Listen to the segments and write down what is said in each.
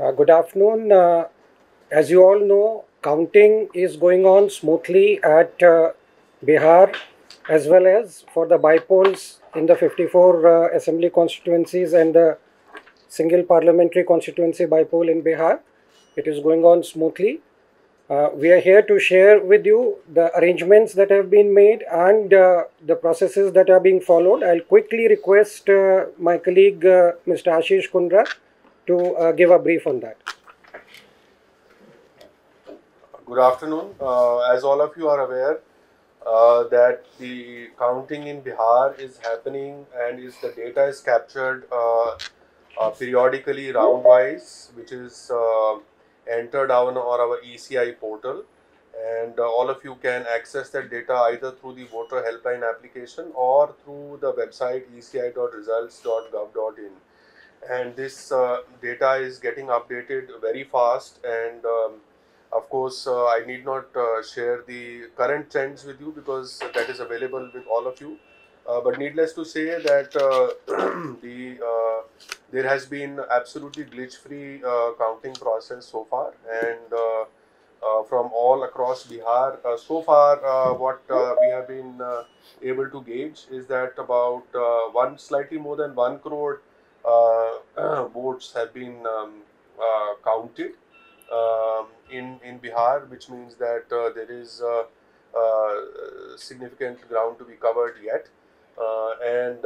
Good afternoon. As you all know, counting is going on smoothly at Bihar as well as for the bypolls in the 54 assembly constituencies and the single parliamentary constituency bypoll in Bihar. It is going on smoothly. We are here to share with you the arrangements that have been made and the processes that are being followed. I'll quickly request my colleague Mr. Ashish Kundra to give a brief on that. Good afternoon. As all of you are aware, that the counting in Bihar is happening and the data is captured periodically round-wise, which is entered on our ECI portal, and all of you can access that data either through the voter helpline application or through the website eci.results.gov.in. And this data is getting updated very fast, and of course I need not share the current trends with you because that is available with all of you, but needless to say that there has been absolutely glitch free counting process so far, and from all across Bihar. So far, what we have been able to gauge is that about slightly more than 1 crore votes have been counted in Bihar, which means that there is significant ground to be covered yet. And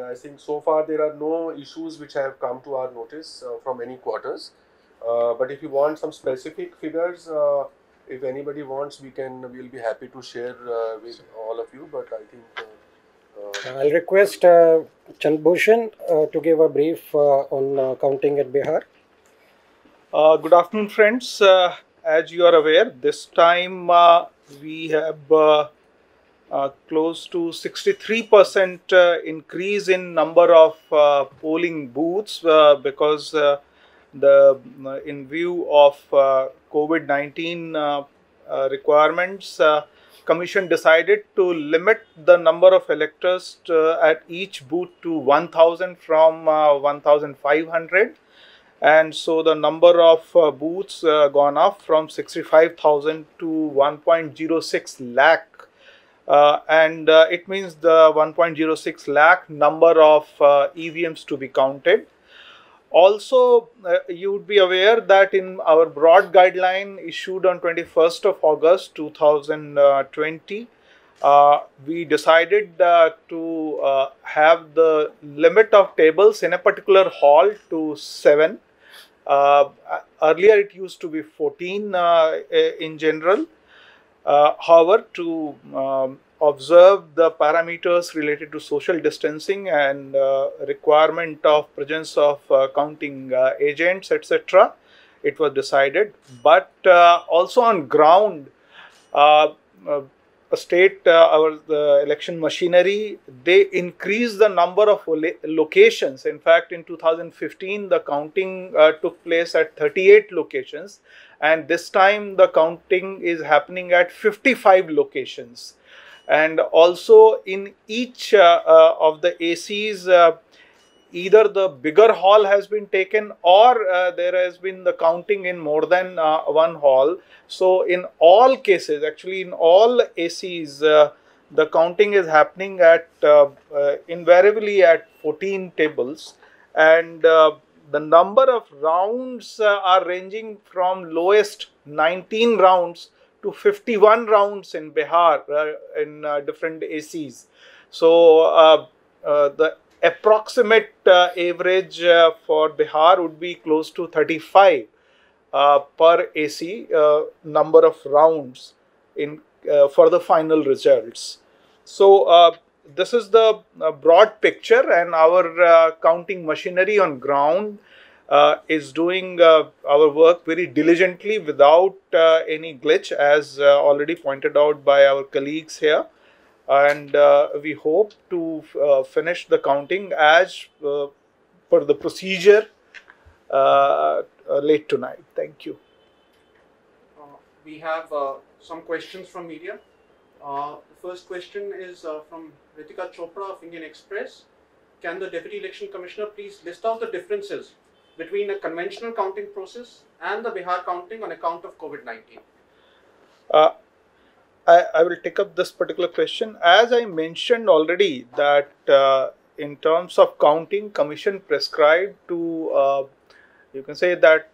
I think so far there are no issues which have come to our notice from any quarters. But if you want some specific figures, if anybody wants, we'll be happy to share with all of you. But I think I'll request Chandbhushan to give a brief on counting at Bihar. Good afternoon, friends. As you are aware, this time we have close to 63% increase in number of polling booths because in view of COVID-19 requirements, Commission decided to limit the number of electors at each booth to 1,000 from 1,500. And so the number of booths gone up from 65,000 to 1.06 lakh. And it means the 1.06 lakh number of EVMs to be counted. Also, you would be aware that in our broad guideline issued on 21st of August 2020, we decided to have the limit of tables in a particular hall to 7. Earlier it used to be 14 in general. However, to observe the parameters related to social distancing and requirement of presence of counting agents, etc., it was decided. But also on ground, state, the election machinery, they increase the number of locations. In fact, in 2015, the counting took place at 38 locations, and this time the counting is happening at 55 locations. And also in each of the ACs, either the bigger hall has been taken or there has been the counting in more than one hall. So in all cases, actually in all ACs, the counting is happening at invariably at 14 tables, and the number of rounds are ranging from lowest 19 rounds to 51 rounds in Bihar in different ACs. So the approximate average for Bihar would be close to 35 per AC number of rounds in for the final results. So this is the broad picture, and our counting machinery on ground is doing our work very diligently without any glitch, as already pointed out by our colleagues here. And we hope to finish the counting as per the procedure late tonight. Thank you. We have some questions from media. The first question is from Ritika Chopra of Indian Express. Can the Deputy Election Commissioner please list out the differences between a conventional counting process and the Bihar counting on account of COVID-19? I will take up this particular question. As I mentioned already, that in terms of counting, Commission prescribed to, you can say that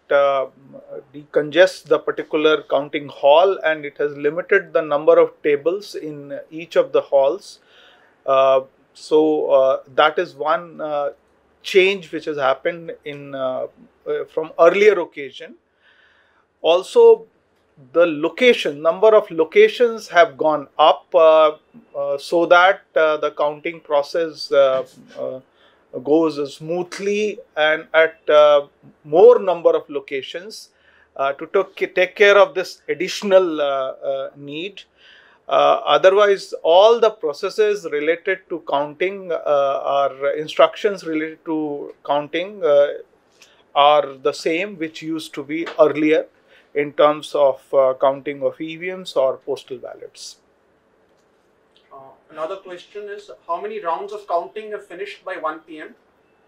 decongest the particular counting hall, and it has limited the number of tables in each of the halls. So that is one change which has happened in from earlier occasion. Also, the number of locations have gone up so that the counting process goes smoothly and at more number of locations to take care of this additional need. Otherwise, all the processes related to counting or instructions related to counting are the same which used to be earlier in terms of counting of EVMs or postal ballots. Another question is, how many rounds of counting have finished by 1 p.m.?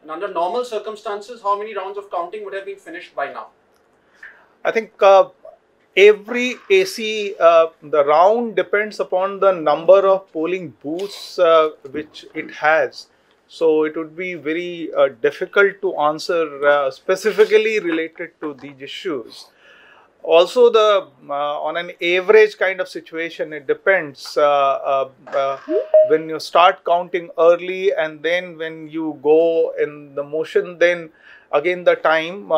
And under normal circumstances, how many rounds of counting would have been finished by now? I think every AC, the round depends upon the number of polling booths which it has. So it would be very difficult to answer specifically related to these issues. Also, the on an average kind of situation, it depends. When you start counting early and then when you go in the motion, then again the time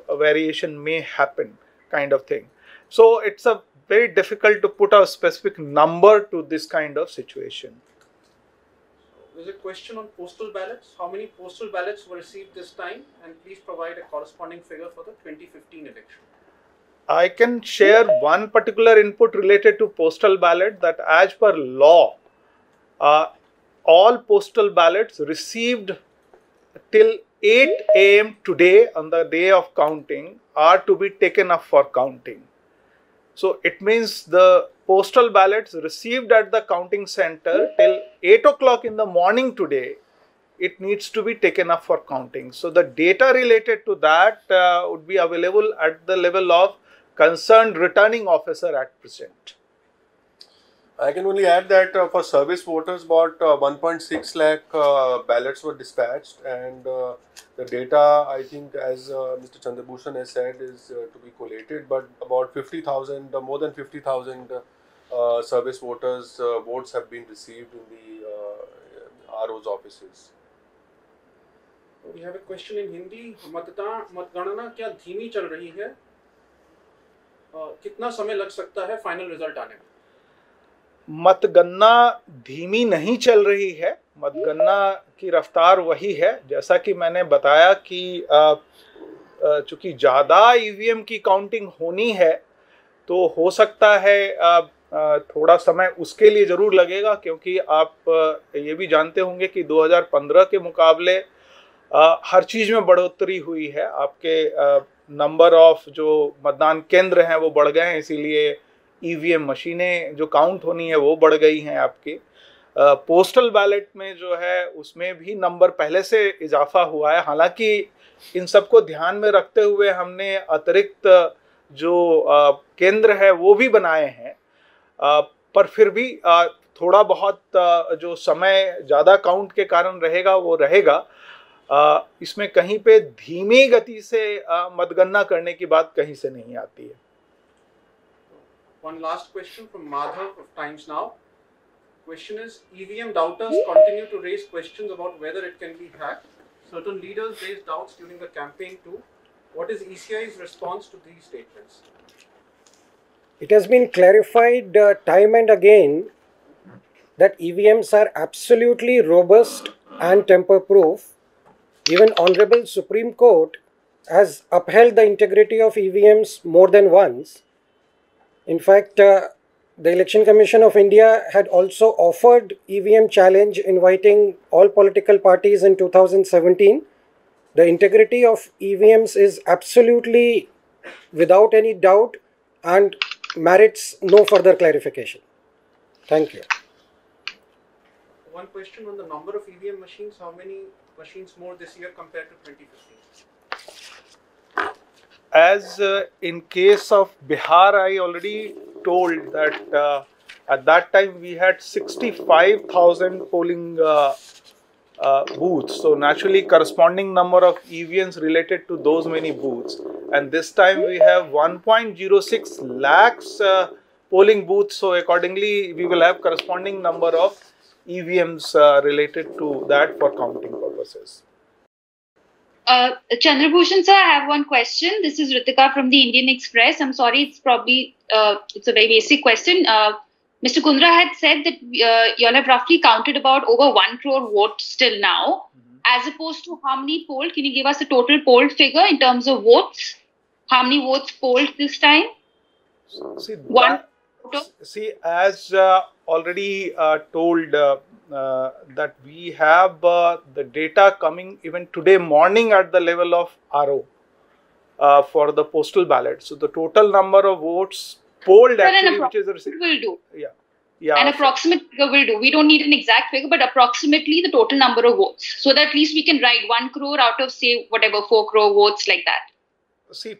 variation may happen, kind of thing. So it's a very difficult to put a specific number to this kind of situation. There's a question on postal ballots. How many postal ballots were received this time? And please provide a corresponding figure for the 2015 election. I can share one particular input related to postal ballot, that as per law, all postal ballots received till 8 a.m. today on the day of counting are to be taken up for counting. So it means the postal ballots received at the counting center till 8 o'clock in the morning today, it needs to be taken up for counting. So the data related to that would be available at the level of concerned returning officer at present. I can only add that for service voters, about 1.6 lakh ballots were dispatched, and the data, I think, as Mr. Chandrabhushan has said, is to be collated. But about 50,000, more than 50,000 service voters' votes have been received in the RO's offices. We have a question in Hindi. मतगणना क्या धीमी चल रही है? कितना समय लग सकता है फाइनल रिजल्ट आने में? मतगणना धीमी नहीं चल रही है, मतगणना की रफ्तार वही है। जैसा कि मैंने बताया कि चूंकि ज़्यादा ईवीएम की काउंटिंग होनी है तो हो सकता है थोड़ा समय उसके लिए ज़रूर लगेगा, क्योंकि आप ये भी जानते होंगे कि 2015 के मुकाबले हर चीज़ में बढ़ोतरी हुई है। आपके नंबर ऑफ जो मतदान केंद्र हैं वो बढ़ गए हैं, इसीलिए ईवीएम मशीनें जो काउंट होनी है वो बढ़ गई हैं आपकी। पोस्टल बैलेट में जो है उसमें भी नंबर पहले से इजाफा हुआ है। हालांकि इन सबको ध्यान में रखते हुए हमने अतिरिक्त जो केंद्र है वो भी बनाए हैं, पर फिर भी थोड़ा बहुत जो समय ज़्यादा काउंट के कारण रहेगा वो रहेगा। इसमें कहीं पे धीमी गति से मतगणना करने की बात कहीं से नहीं आती है। One last question from Madhav of Times Now. Question is, EVM doubters continue to raise questions about whether it can be hacked. Certain leaders raised doubts during the campaign too. What is ECI's response to these statements? It has been clarified time and again that EVMs are absolutely robust and tamper-proof. Even Honorable Supreme Court has upheld the integrity of EVMs more than once. In fact, the Election Commission of India had also offered EVM challenge, inviting all political parties in 2017. The integrity of EVMs is absolutely without any doubt and merits no further clarification. Thank you. One question on the number of EVM machines. How many machines more this year compared to 2015? as in case of Bihar, I already told that at that time we had 65,000 polling booths. So naturally, corresponding number of EVMs related to those many booths. And this time we have 1.06 lakhs polling booths. So accordingly, we will have corresponding number of EVMs related to that for counting purposes. Chandrabhushan sir, I have one question. This is Ritika from the Indian Express. I'm sorry, it's probably it's a very basic question. Mr. Kundra had said that you all have roughly counted about over 1 crore votes till now. As opposed to how many polled? Can you give us a total polled figure in terms of votes? How many votes polled this time? See, as already told, that we have the data coming even today morning at the level of RO for the postal ballot. So the total number of votes polled actually, which is received, will do. Yeah. An approximate figure will do. We don't need an exact figure, but approximately the total number of votes. So that at least we can write 1 crore out of, say, whatever, 4 crore votes like that. See,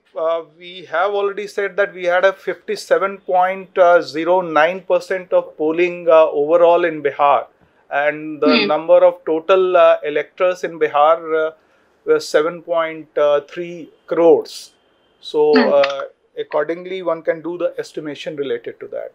we have already said that we had a 57.09% of polling overall in Bihar. And the number of total electors in Bihar were 7.3 crores. So accordingly, one can do the estimation related to that.